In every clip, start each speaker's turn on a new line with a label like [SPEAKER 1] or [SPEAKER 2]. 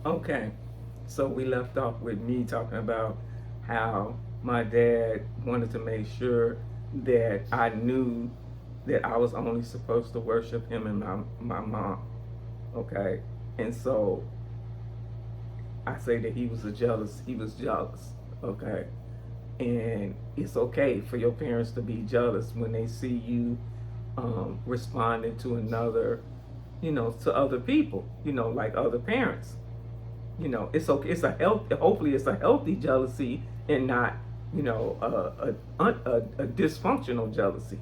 [SPEAKER 1] Okay, so we left off with me talking about how my dad wanted to make sure that I knew that I was only supposed to worship him and my mom. Okay, and so I say that he was jealous. Okay, and it's okay for your parents to be jealous when they see you responding to another, to other people, like other parents. It's okay. It's a health. Hopefully, it's a healthy jealousy and not, a dysfunctional jealousy.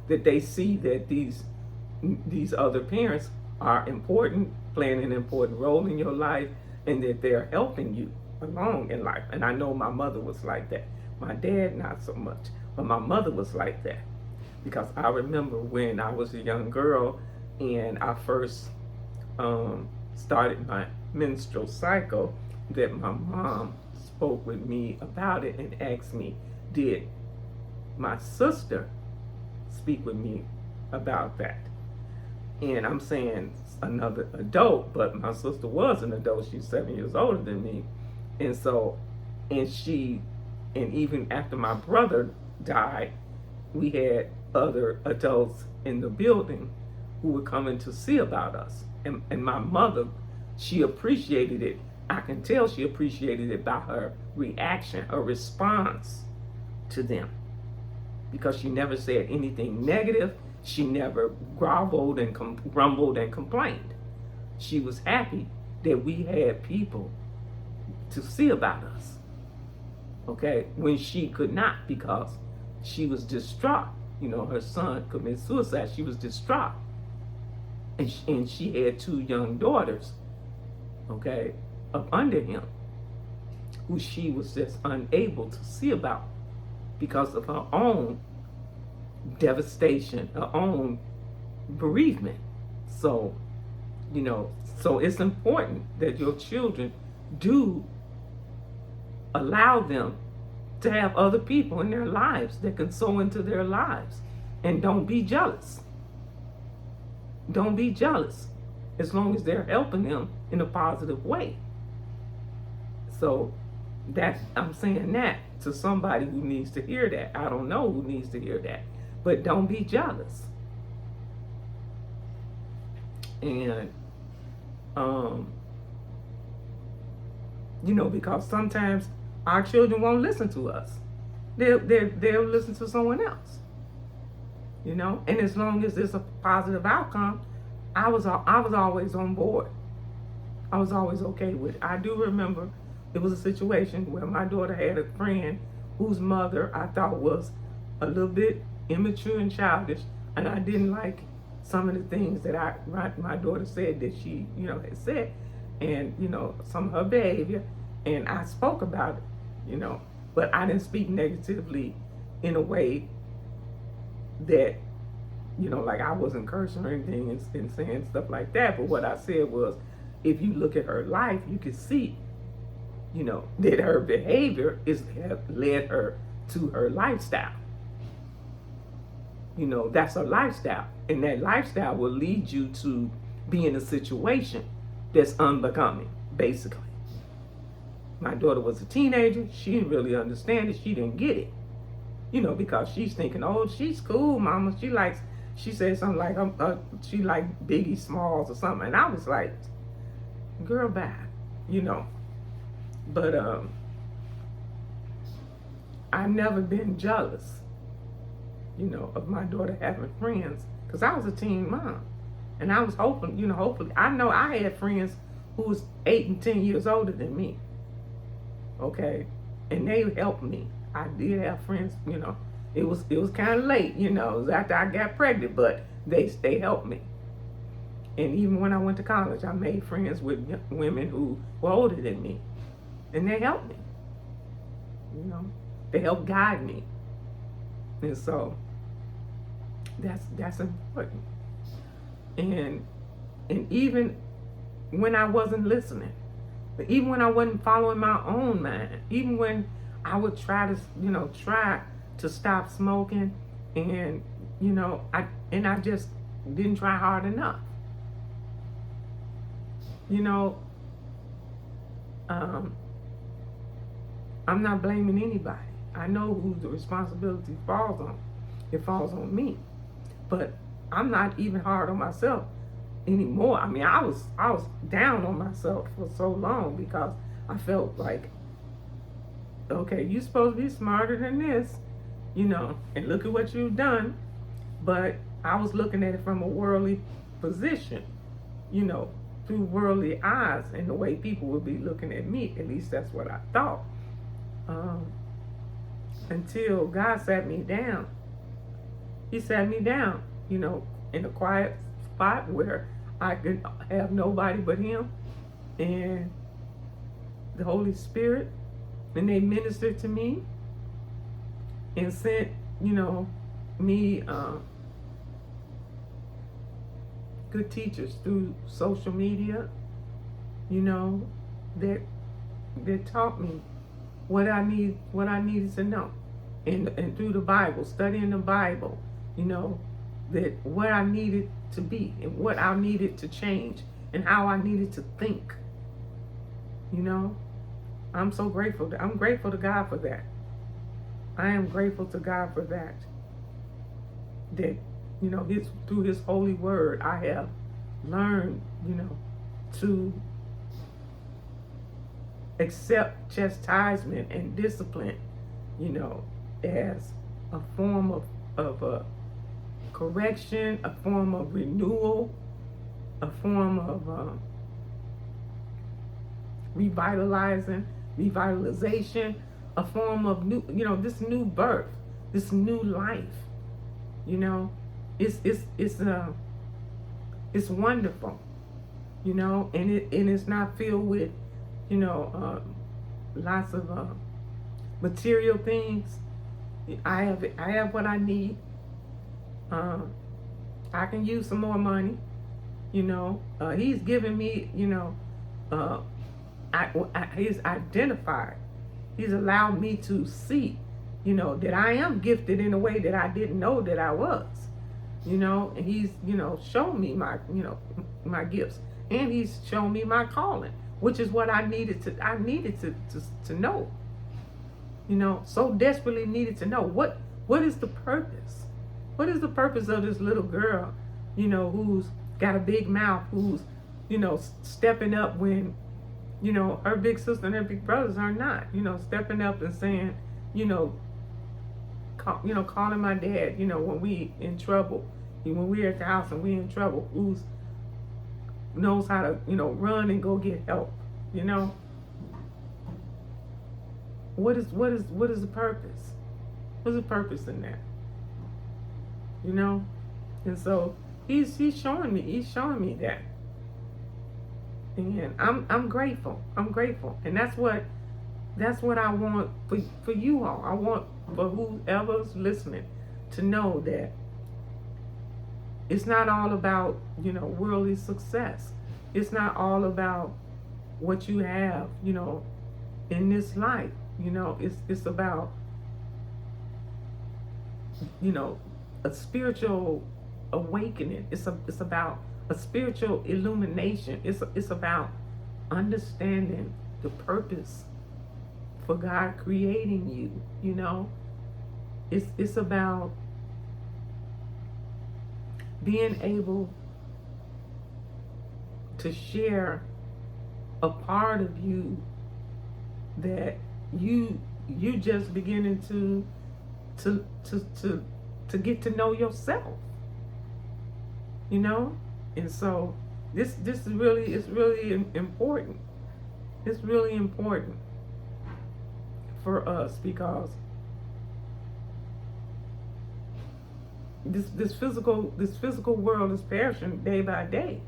[SPEAKER 1] That they see that these other parents are important, playing an important role in your life, and that they're helping you along in life. And I know my mother was like that. My dad, not so much, but my mother was like that because I remember when I was a young girl and I first started my menstrual cycle, that my mom spoke with me about it and asked me, did my sister speak with me about that? And I'm saying another adult, but my sister was an adult. She's 7 years older than me. And so, and she, and even after my brother died, we had other adults in the building who were coming to see about us. And my mother, she appreciated it. I can tell she appreciated it by her reaction, her response to them. Because she never said anything negative. She never groveled and grumbled and complained. She was happy that we had people to see about us. Okay, when she could not because she was distraught. Her son committed suicide. She was distraught. And she had two young daughters, okay, up under him, who she was just unable to see about because of her own devastation, her own bereavement. So, so it's important that your children do allow them to have other people in their lives that can sow into their lives. And don't be jealous. Don't be jealous as long as they're helping them in a positive way. So I'm saying that to somebody who needs to hear that. I don't know who needs to hear that, but don't be jealous. And because sometimes our children won't listen to us. They'll listen to someone else. And as long as there's a positive outcome, I was always on board. I was always okay with it. I do remember it was a situation where my daughter had a friend whose mother I thought was a little bit immature and childish, and I didn't like some of the things that my daughter said that she had said, and some of her behavior, and I spoke about it, but I didn't speak negatively in a way that like I wasn't cursing or anything and saying stuff like that. But what I said was, if you look at her life, you can see, that her behavior have led her to her lifestyle. That's her lifestyle. And that lifestyle will lead you to be in a situation that's unbecoming, basically. My daughter was a teenager. She didn't really understand it. She didn't get it. Because she's thinking, oh, she's cool, mama. She said something like, she like Biggie Smalls or something. And I was like, girl, bye, But I've never been jealous, of my daughter having friends. Because I was a teen mom. And I was hoping, hopefully, I know I had friends who was 8 and 10 years older than me. Okay? And they helped me. I did have friends, it was kind of late, it was after I got pregnant, but they helped me. And even when I went to college, I made friends with women who were older than me, and they helped me. They helped guide me, and so that's important. And even when I wasn't listening, even when I wasn't following my own mind, even when I would try to stop smoking, and I just didn't try hard enough. um, I'm not blaming anybody. I know who the responsibility falls on. It falls on me. But I'm not even hard on myself anymore. I mean, I was down on myself for so long because I felt like, okay, you're supposed to be smarter than this, and look at what you've done. But I was looking at it from a worldly position, through worldly eyes, and the way people would be looking at me. At least that's what I thought. Until God sat me down. He sat me down, in a quiet spot where I could have nobody but Him and the Holy Spirit. And they ministered to me and sent, me good teachers through social media, that taught me what I needed to know, and through the Bible, studying the Bible, that what I needed to be and what I needed to change and how I needed to think. I'm so grateful. I'm grateful to God for that. I am grateful to God for that. That, through His holy word, I have learned, to accept chastisement and discipline, as a form of correction, a form of renewal, a form of revitalization, a form of new, this new birth, this new life. It's wonderful, and it's not filled with, lots of material things. I have what I need. I can use some more money. He's given me, he's identified. He's allowed me to see, that I am gifted in a way that I didn't know that I was. And He's, shown me my, my gifts, and He's shown me my calling, which is what I needed to know. So desperately needed to know what is the purpose. What is the purpose of this little girl, who's got a big mouth, who's, stepping up when, her big sister and her big brothers are not, stepping up and saying, calling my dad, when we in trouble, when we're at the house and we in trouble, who's knows how to, run and go get help, What is the purpose? What's the purpose in that? And so he's showing me that. And I'm grateful. And that's what I want for you all. I want for whoever's listening to know that it's not all about, worldly success. It's not all about what you have, in this life. It's about, a spiritual awakening. It's about a spiritual illumination. It's about understanding the purpose for God creating you. It's about being able to share a part of you that you just beginning to get to know yourself, and so this is really important. It's really important for us because this physical world is perishing day by day,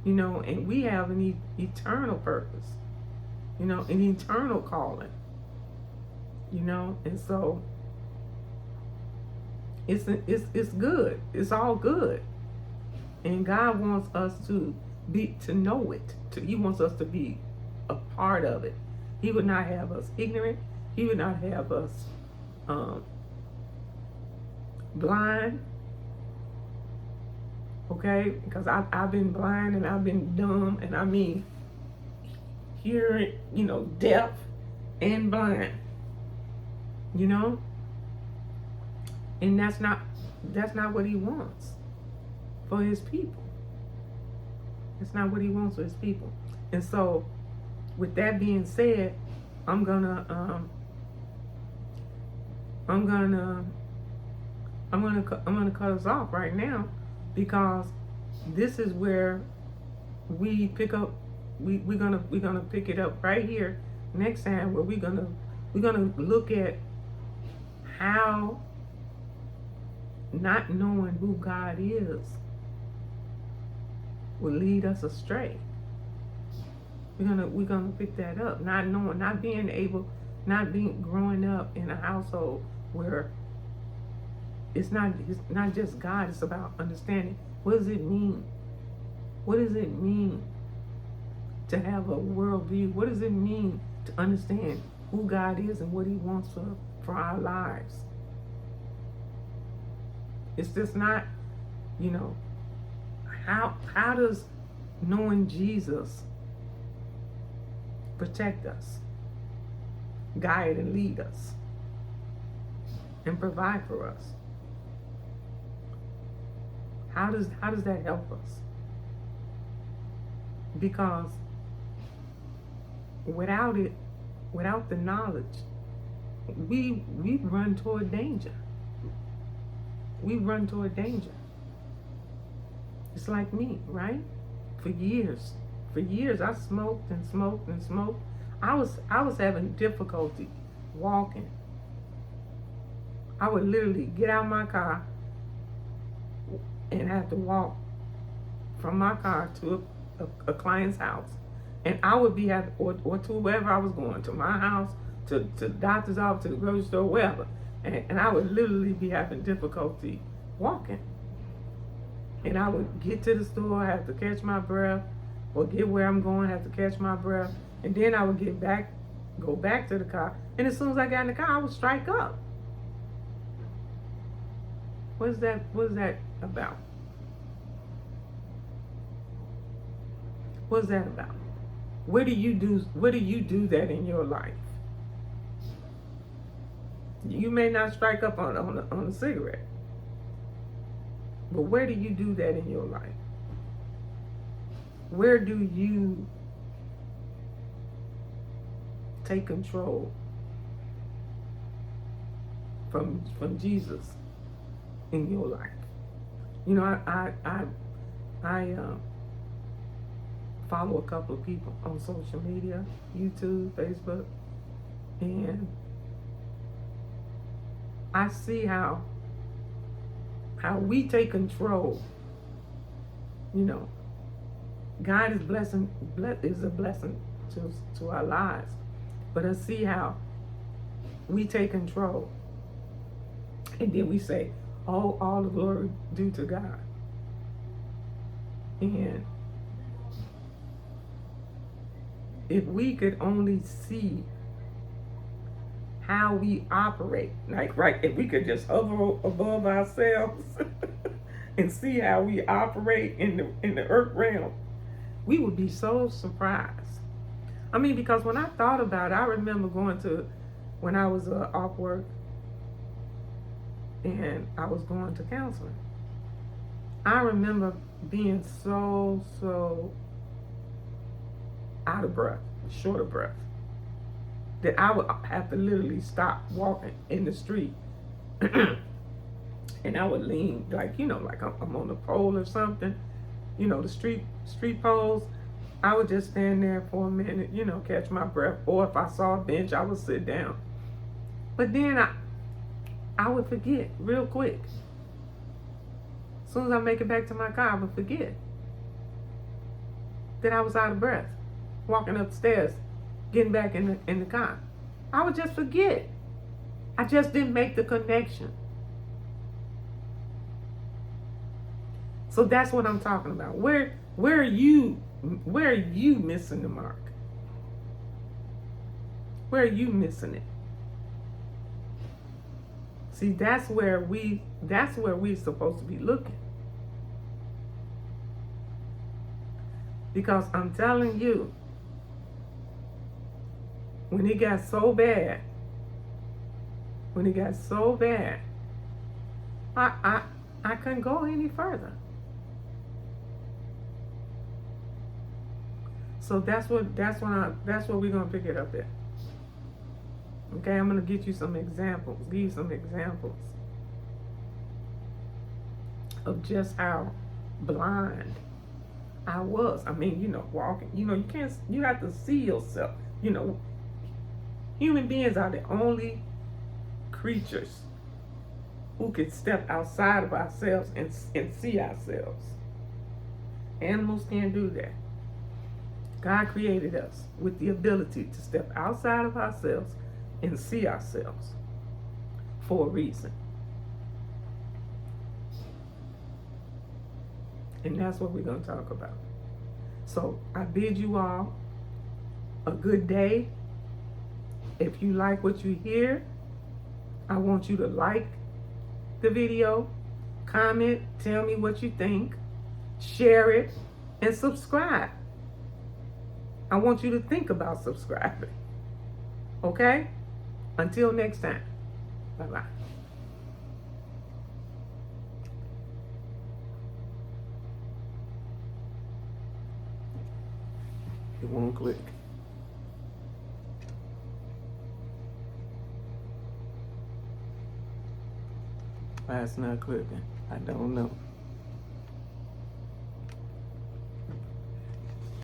[SPEAKER 1] and we have an eternal purpose, an eternal calling, and so it's good. It's all good, and God wants us to know it. He wants us to be a part of it. He would not have us ignorant. He would not have us blind. Okay, because I've been blind and I've been dumb, and I mean hearing, deaf and blind, you know? And that's not what he wants for his people. That's not what he wants for his people. And so, with that being said, I'm gonna cut us off right now, because this is where we pick up. We're gonna pick it up right here next time, where we're gonna look at how not knowing who God is will lead us astray. We're gonna pick that up. Not knowing, growing up in a household where it's not just God. It's about understanding, what does it mean? What does it mean to have a worldview? What does it mean to understand who God is and what He wants for our lives? It's just not, how does knowing Jesus protect us, guide and lead us, and provide for us? How does that help us? Because without it, without the knowledge, we run toward danger. We run toward danger. It's like me, right? For years, I smoked and smoked and smoked. I was having difficulty walking. I would literally get out of my car and have to walk from my car to a client's house, and I would be or to wherever I was going, to my house, to the doctor's office, to the grocery store, wherever, and I would literally be having difficulty walking. And I would get to the store, have to catch my breath, or get where I'm going, have to catch my breath, and then I would go back to the car, and as soon as I got in the car, I would strike up. What is that about? What's that about? Where do you do that in your life? You may not strike up on a cigarette, but where do you do that in your life? Where do you take control from Jesus in your life? I follow a couple of people on social media, YouTube, Facebook, and I see how we take control. God is a blessing to our lives, but I see how we take control, and then we say, all the glory due to God. And if we could only see how we operate, if we could just hover above ourselves and see how we operate in the earth realm, we would be so surprised. Because when I thought about it, I remember when I was off work and I was going to counseling. I remember being so out of breath, short of breath, that I would have to literally stop walking in the street and I would lean like I'm on a pole or something, the street poles. I would just stand there for a minute, catch my breath, or if I saw a bench, I would sit down. But then I would forget real quick. As soon as I make it back to my car, I would forget that I was out of breath, walking upstairs, getting back in the car. I would just forget. I just didn't make the connection. So that's what I'm talking about. Where are you missing the mark? Where are you missing it? See, that's where we're supposed to be looking. Because I'm telling you, when it got so bad, when it got so bad, I couldn't go any further. So that's what we're gonna pick it up at. Okay, I'm gonna get you some examples, give you some examples of just how blind I was. I mean, walking, you have to see yourself. Human beings are the only creatures who can step outside of ourselves and see ourselves. Animals can't do that. God created us with the ability to step outside of ourselves and see ourselves for a reason. And that's what we're going to talk about. So I bid you all a good day. If you like what you hear, I want you to like the video, comment, tell me what you think, share it, and subscribe. I want you to think about subscribing. Okay? Until next time. Bye-bye. It won't click. Why it's not clicking? I don't know.